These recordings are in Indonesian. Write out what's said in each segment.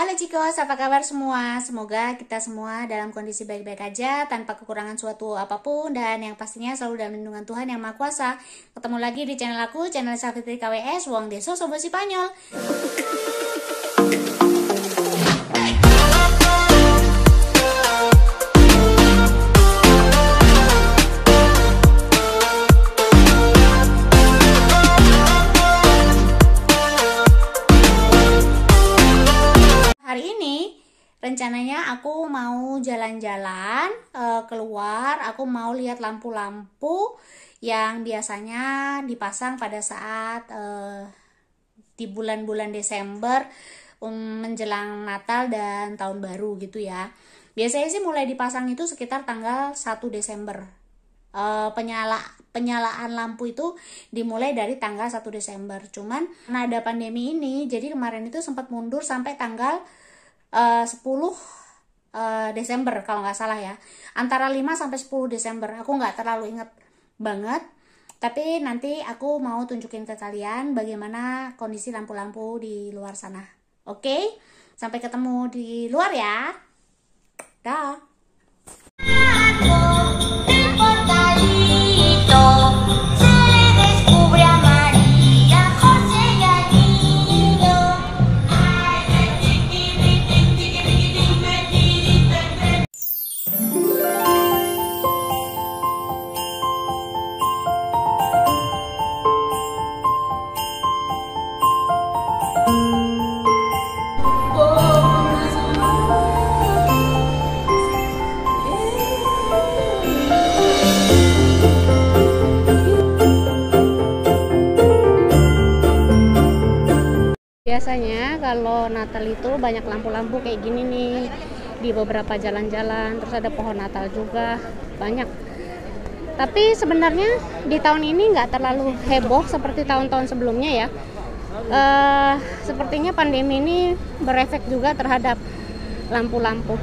Halo Cikos, apa kabar semua? Semoga kita semua dalam kondisi baik-baik aja, tanpa kekurangan suatu apapun, dan yang pastinya selalu dalam lindungan Tuhan Yang Maha Kuasa. Ketemu lagi di channel aku, channel Savitri KWS, Wong Deso Sobo Spanyol. Rencananya aku mau jalan-jalan keluar, aku mau lihat lampu-lampu yang biasanya dipasang pada saat di bulan-bulan Desember menjelang Natal dan Tahun Baru gitu ya. Biasanya sih mulai dipasang itu sekitar tanggal 1 Desember. Penyalaan lampu itu dimulai dari tanggal 1 Desember. Cuman karena ada pandemi ini, jadi kemarin itu sempat mundur sampai tanggal 10 Desember kalau nggak salah ya, antara 5 sampai 10 Desember, aku nggak terlalu inget banget, tapi nanti aku mau tunjukin ke kalian bagaimana kondisi lampu-lampu di luar sana. Oke, sampai ketemu di luar ya. Dah. Biasanya kalau Natal itu banyak lampu-lampu kayak gini nih di beberapa jalan-jalan, terus ada pohon Natal juga banyak. Tapi sebenarnya di tahun ini nggak terlalu heboh seperti tahun-tahun sebelumnya ya. Sepertinya pandemi ini berefek juga terhadap lampu-lampu.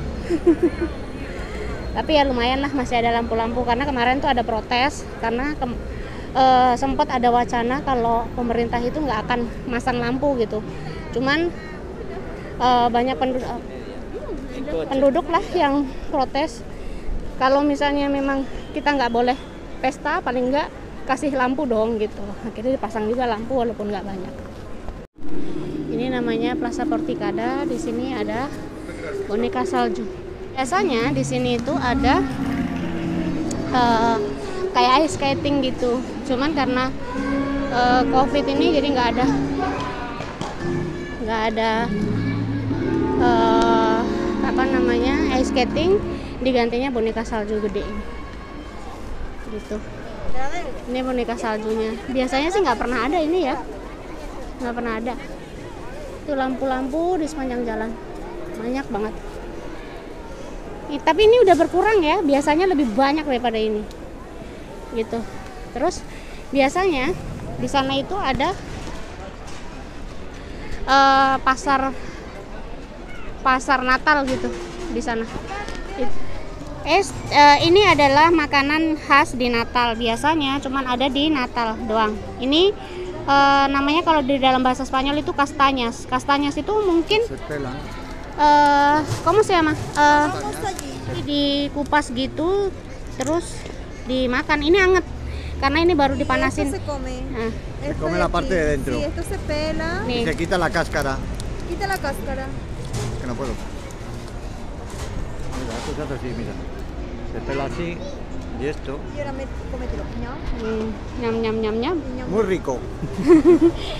Tapi ya lumayan lah masih ada lampu-lampu, karena kemarin tuh ada protes karena sempat ada wacana kalau pemerintah itu nggak akan masang lampu gitu. Cuman banyak penduduk lah yang protes. Kalau misalnya memang kita nggak boleh pesta, paling nggak kasih lampu dong gitu. Akhirnya dipasang juga lampu walaupun nggak banyak. Ini namanya Plaza Porticada. Di sini ada boneka salju. Biasanya di sini itu ada kayak ice skating gitu, cuman karena COVID ini jadi nggak ada ice skating, digantinya boneka salju gede gitu. Ini boneka saljunya. Biasanya sih nggak pernah ada ini ya, nggak pernah ada. Itu lampu-lampu di sepanjang jalan banyak banget. Tapi ini udah berkurang ya, biasanya lebih banyak daripada ini gitu. Terus biasanya di sana itu ada pasar Natal gitu di sana. Ini adalah makanan khas di Natal, biasanya cuman ada di Natal doang. Ini namanya kalau di dalam bahasa Spanyol itu castañas. Castañas itu mungkin ¿cómo se llama? Dikupas gitu terus dimakan. Ini anget karena ini baru dipanasin. Esto se come. Se come la parte de dentro. Sí, esto se pela. Y se quita la cáscara. Quita la cáscara. Que no puedo. Mira, esto se hace así, mira. Se pela así y esto. Y ahora cómetelo. ¿No? Nyam nyam nyam nyam. Muy rico.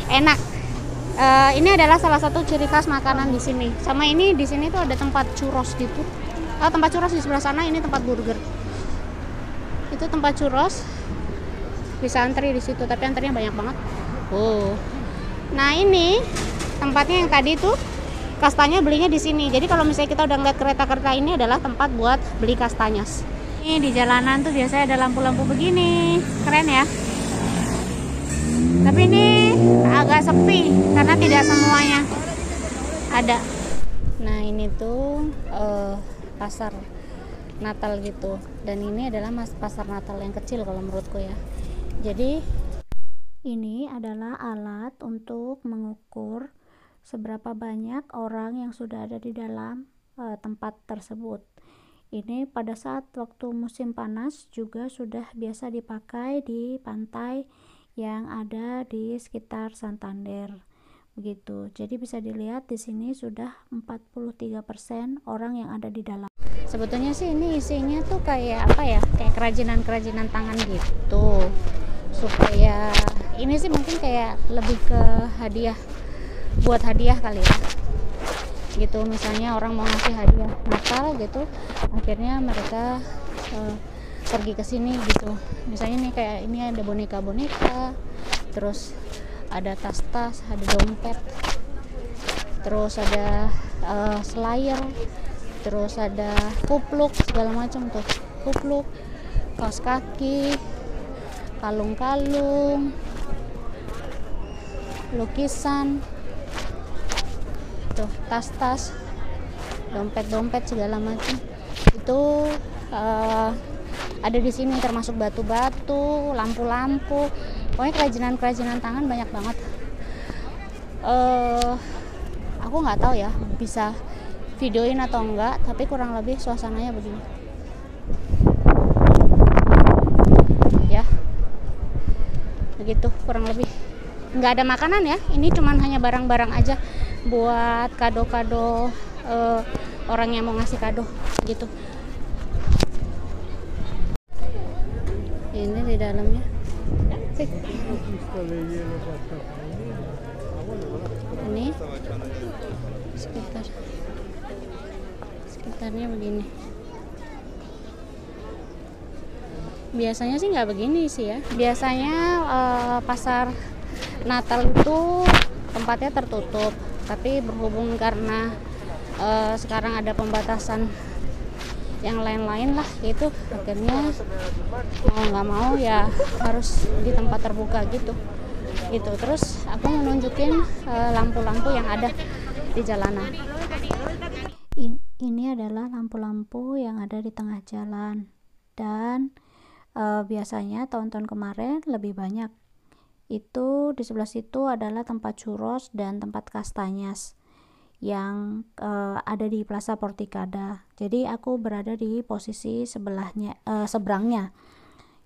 Enak. Ini adalah salah satu ciri khas makanan di sini. Sama ini di sini tuh ada tempat churros gitu. Tempat churros di sebelah sana, ini tempat burger. Itu tempat churros. Bisa antri di situ, tapi antrinya banyak banget. Oh. Nah, ini tempatnya yang tadi tuh kastanya belinya di sini. Jadi kalau misalnya kita udah ngeliat kereta-kereta, ini adalah tempat buat beli kastanyas. Ini di jalanan tuh biasanya ada lampu-lampu begini. Keren ya. Tapi ini agak sepi karena tidak semuanya ada. Nah, ini tuh pasar Natal gitu. Dan ini adalah pasar Natal yang kecil kalau menurutku ya. Jadi ini adalah alat untuk mengukur seberapa banyak orang yang sudah ada di dalam tempat tersebut. Ini pada saat waktu musim panas juga sudah biasa dipakai di pantai yang ada di sekitar Santander. Begitu. Jadi bisa dilihat di sini sudah 43% orang yang ada di dalam. Sebetulnya sih ini isinya tuh kayak apa ya? Kayak kerajinan-kerajinan tangan gitu. Supaya ini sih mungkin kayak lebih ke hadiah, buat hadiah kali ya. Gitu, misalnya orang mau ngasih hadiah Natal gitu, akhirnya mereka pergi ke sini gitu. Misalnya nih kayak ini ada boneka-boneka, terus ada tas-tas, ada dompet, terus ada slayer, terus ada kupluk segala macam tuh, kupluk, kaos kaki, kalung-kalung, lukisan, tuh tas-tas, dompet-dompet segala macam itu ada di sini, termasuk batu-batu, lampu-lampu, pokoknya kerajinan-kerajinan tangan banyak banget. Aku nggak tahu ya bisa videoin atau enggak, tapi kurang lebih suasananya begini ya, begitu kurang lebih. Nggak ada makanan ya, ini cuman hanya barang-barang aja buat kado-kado orang yang mau ngasih kado gitu. Ini di dalamnya ini sekitarnya begini. Biasanya sih nggak begini sih ya, biasanya pasar Natal itu tempatnya tertutup, tapi berhubung karena sekarang ada pembatasan yang lain-lain lah gitu, akhirnya mau nggak mau ya harus di tempat terbuka gitu. Terus aku menunjukin lampu-lampu yang ada di jalanan. Ini adalah lampu-lampu yang ada di tengah jalan, dan biasanya tahun-tahun kemarin lebih banyak. Itu di sebelah situ adalah tempat churros dan tempat kastanyas yang ada di Plaza Porticada. Jadi aku berada di posisi seberangnya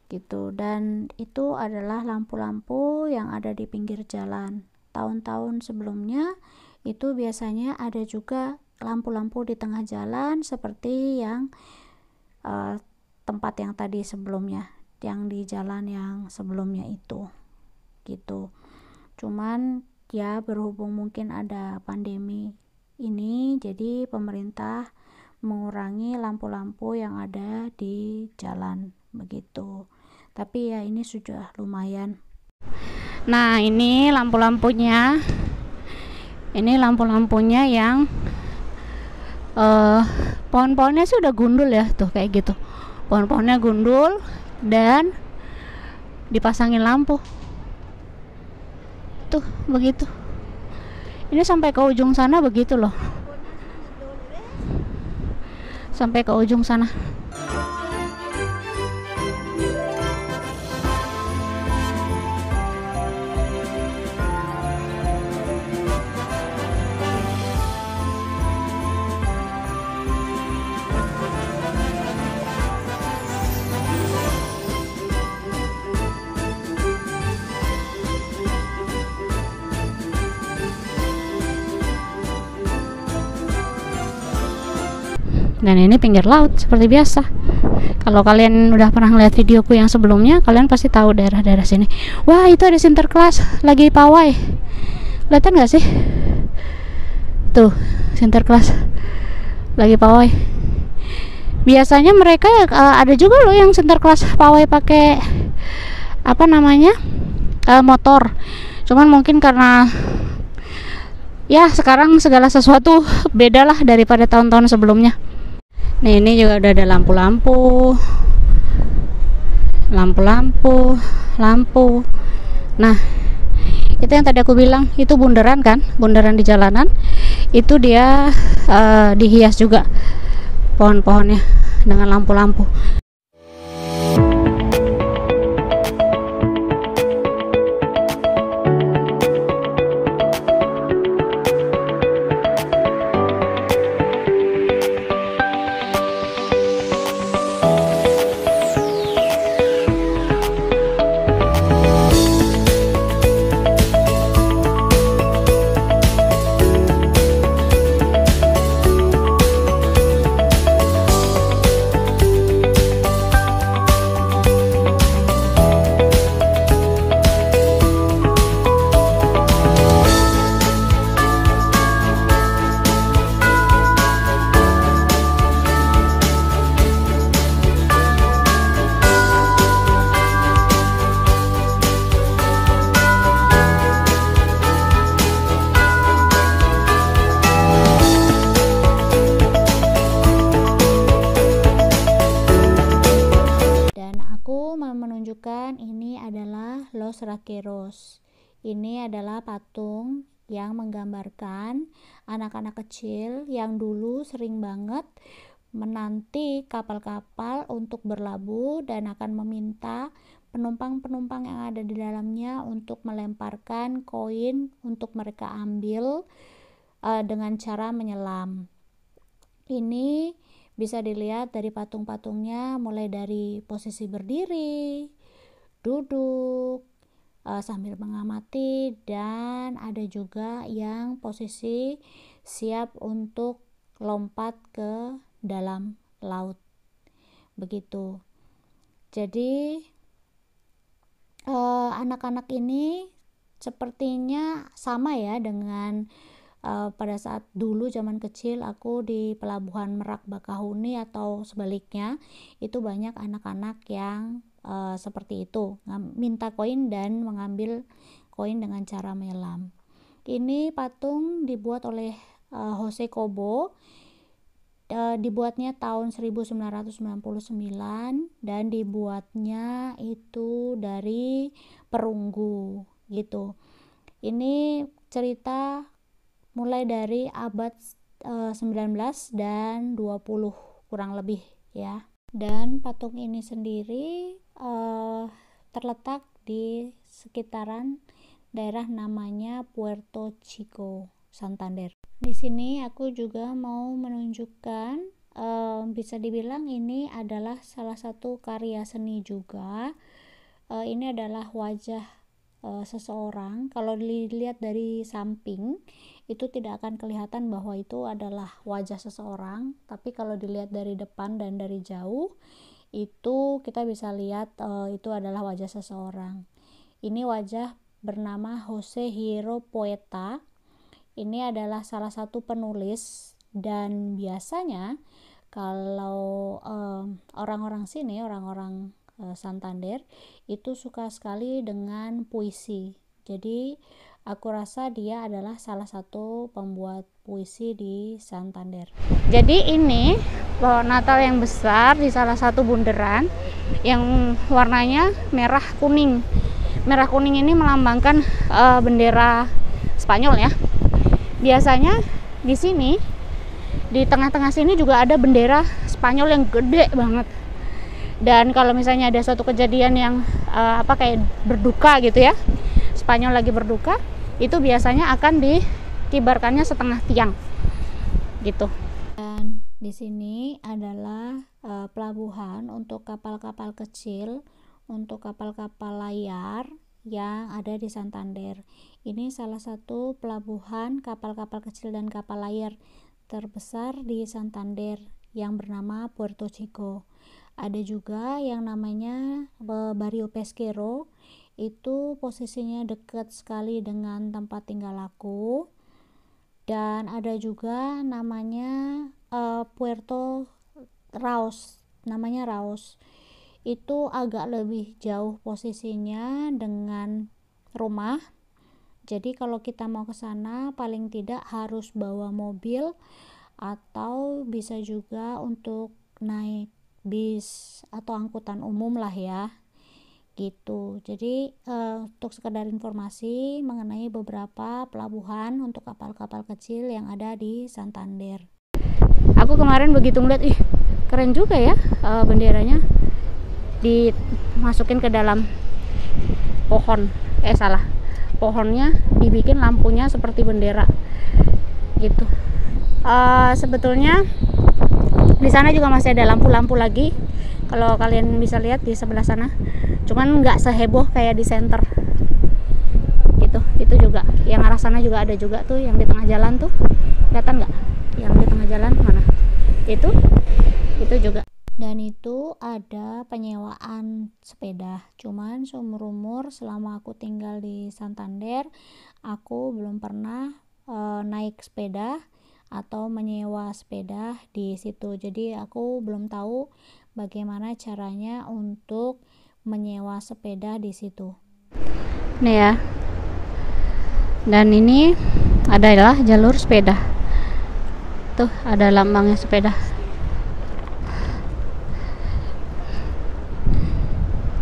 gitu, dan itu adalah lampu-lampu yang ada di pinggir jalan. Tahun-tahun sebelumnya itu biasanya ada juga lampu-lampu di tengah jalan seperti yang tempat yang tadi sebelumnya, yang di jalan yang sebelumnya itu gitu. Cuman ya berhubung mungkin ada pandemi ini, jadi pemerintah mengurangi lampu-lampu yang ada di jalan begitu. Tapi ya ini sudah lumayan. Nah, ini lampu-lampunya. Ini lampu-lampunya yang pohon-pohonnya sih udah gundul ya, tuh kayak gitu. Pohon-pohonnya gundul dan dipasangin lampu. Tuh begitu. Ini sampai ke ujung sana begitu loh. Sampai ke ujung sana. Dan ini pinggir laut seperti biasa. Kalau kalian udah pernah ngeliat videoku yang sebelumnya, kalian pasti tahu daerah-daerah sini. Wah, itu ada Sinterklas lagi pawai. Kelihatan nggak sih? Tuh, Sinterklas lagi pawai. Biasanya mereka ada juga loh yang Sinterklas pawai pakai apa namanya? Motor. Cuman mungkin karena ya sekarang segala sesuatu beda lah daripada tahun-tahun sebelumnya. Nah, ini juga udah ada lampu. Nah, itu yang tadi aku bilang, itu bundaran kan, bundaran di jalanan. Itu dia dihias juga pohon-pohonnya dengan lampu-lampu. Los Raqueros. Ini adalah patung yang menggambarkan anak-anak kecil yang dulu sering banget menanti kapal-kapal untuk berlabuh dan akan meminta penumpang-penumpang yang ada di dalamnya untuk melemparkan koin untuk mereka ambil dengan cara menyelam. Ini bisa dilihat dari patung-patungnya, mulai dari posisi berdiri, duduk, sambil mengamati, dan ada juga yang posisi siap untuk lompat ke dalam laut. Begitu. Jadi anak-anak ini sepertinya sama ya dengan pada saat dulu zaman kecil aku di pelabuhan Merak Bakahuni atau sebaliknya, itu banyak anak-anak yang seperti itu, minta koin dan mengambil koin dengan cara menyelam. Ini patung dibuat oleh Jose Cobo, dibuatnya tahun 1999 dan dibuatnya itu dari perunggu gitu. Ini cerita mulai dari abad 19 dan 20 kurang lebih ya. Dan patung ini sendiri terletak di sekitaran daerah namanya Puerto Chico, Santander. Di sini aku juga mau menunjukkan, bisa dibilang ini adalah salah satu karya seni juga. Ini adalah wajah seseorang. Kalau dilihat dari samping itu tidak akan kelihatan bahwa itu adalah wajah seseorang, tapi kalau dilihat dari depan dan dari jauh itu kita bisa lihat itu adalah wajah seseorang. Ini wajah bernama Jose Hierro Poeta. Ini adalah salah satu penulis, dan biasanya kalau orang-orang sini, orang-orang Santander itu suka sekali dengan puisi. Jadi aku rasa dia adalah salah satu pembuat puisi di Santander. Jadi ini pohon Natal yang besar di salah satu bundaran yang warnanya merah kuning. Merah kuning ini melambangkan bendera Spanyol ya. Biasanya di sini, di tengah-tengah sini juga ada bendera Spanyol yang gede banget. Dan kalau misalnya ada suatu kejadian yang kayak berduka gitu ya, Spanyol lagi berduka, itu biasanya akan dikibarkannya setengah tiang gitu. Dan di sini adalah pelabuhan untuk kapal-kapal kecil, untuk kapal-kapal layar yang ada di Santander. Ini salah satu pelabuhan kapal-kapal kecil dan kapal layar terbesar di Santander yang bernama Puerto Chico. Ada juga yang namanya Barrio Pesquero, itu posisinya dekat sekali dengan tempat tinggal aku. Dan ada juga namanya Puerto Raos, namanya Raos. Itu agak lebih jauh posisinya dengan rumah. Jadi kalau kita mau ke sana paling tidak harus bawa mobil atau bisa juga untuk naik bis atau angkutan umum lah ya. Gitu. Jadi untuk sekedar informasi mengenai beberapa pelabuhan untuk kapal-kapal kecil yang ada di Santander. Aku kemarin begitu ngeliat, keren juga ya benderanya. Dimasukin ke dalam pohon, pohonnya dibikin lampunya seperti bendera gitu. Sebetulnya di sana juga masih ada lampu-lampu lagi, kalau kalian bisa lihat di sebelah sana, cuman nggak seheboh kayak di center gitu. Itu juga yang arah sana juga ada juga tuh, yang di tengah jalan tuh, kelihatan nggak yang di tengah jalan mana, itu juga. Dan itu ada penyewaan sepeda. Cuman seumur umur selama aku tinggal di Santander, aku belum pernah naik sepeda atau menyewa sepeda di situ. Jadi aku belum tahu bagaimana caranya untuk menyewa sepeda di situ. Nih ya. Dan ini adalah jalur sepeda. Tuh ada lambangnya sepeda.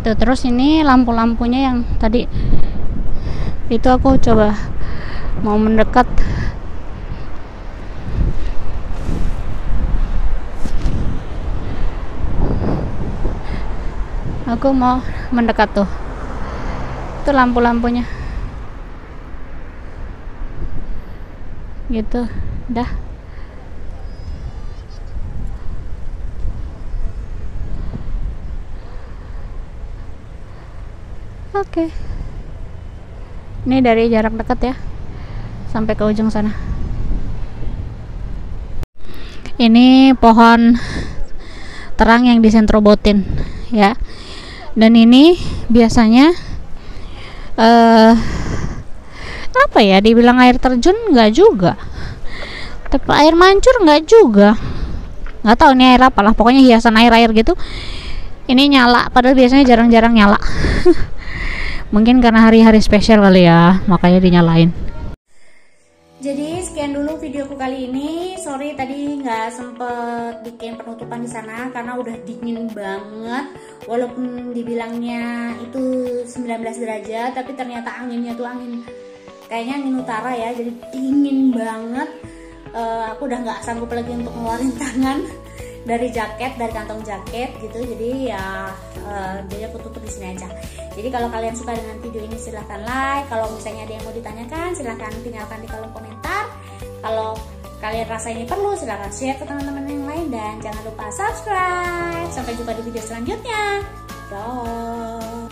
Tuh, terus ini lampu-lampunya yang tadi itu aku coba mau mendekat. Aku mau mendekat tuh. Itu lampu-lampunya. Gitu. Dah. Oke. Ini dari jarak dekat ya. Sampai ke ujung sana. Ini pohon terang yang disentrobotin ya. Dan ini biasanya apa ya, dibilang air terjun nggak juga, tapi air mancur nggak juga, nggak tahu ini air apalah, pokoknya hiasan air gitu. Ini nyala, padahal biasanya jarang-jarang nyala. Mungkin karena hari-hari spesial kali ya, makanya dinyalain. Jadi sekian dulu videoku kali ini. Sorry tadi nggak sempet bikin penutupan di sana karena udah dingin banget. Walaupun dibilangnya itu 19 derajat, tapi ternyata anginnya tuh angin kayaknya angin utara ya, jadi dingin banget. Aku udah nggak sanggup lagi untuk ngeluarin tangan dari jaket, dari kantong jaket gitu. Jadi ya jadi aku tutup di sini aja. Jadi kalau kalian suka dengan video ini silahkan like. Kalau misalnya ada yang mau ditanyakan silahkan tinggalkan di kolom komentar. Kalau kalian rasa ini perlu silahkan share ke teman-teman yang lain. Dan jangan lupa subscribe. Sampai jumpa di video selanjutnya. Bye.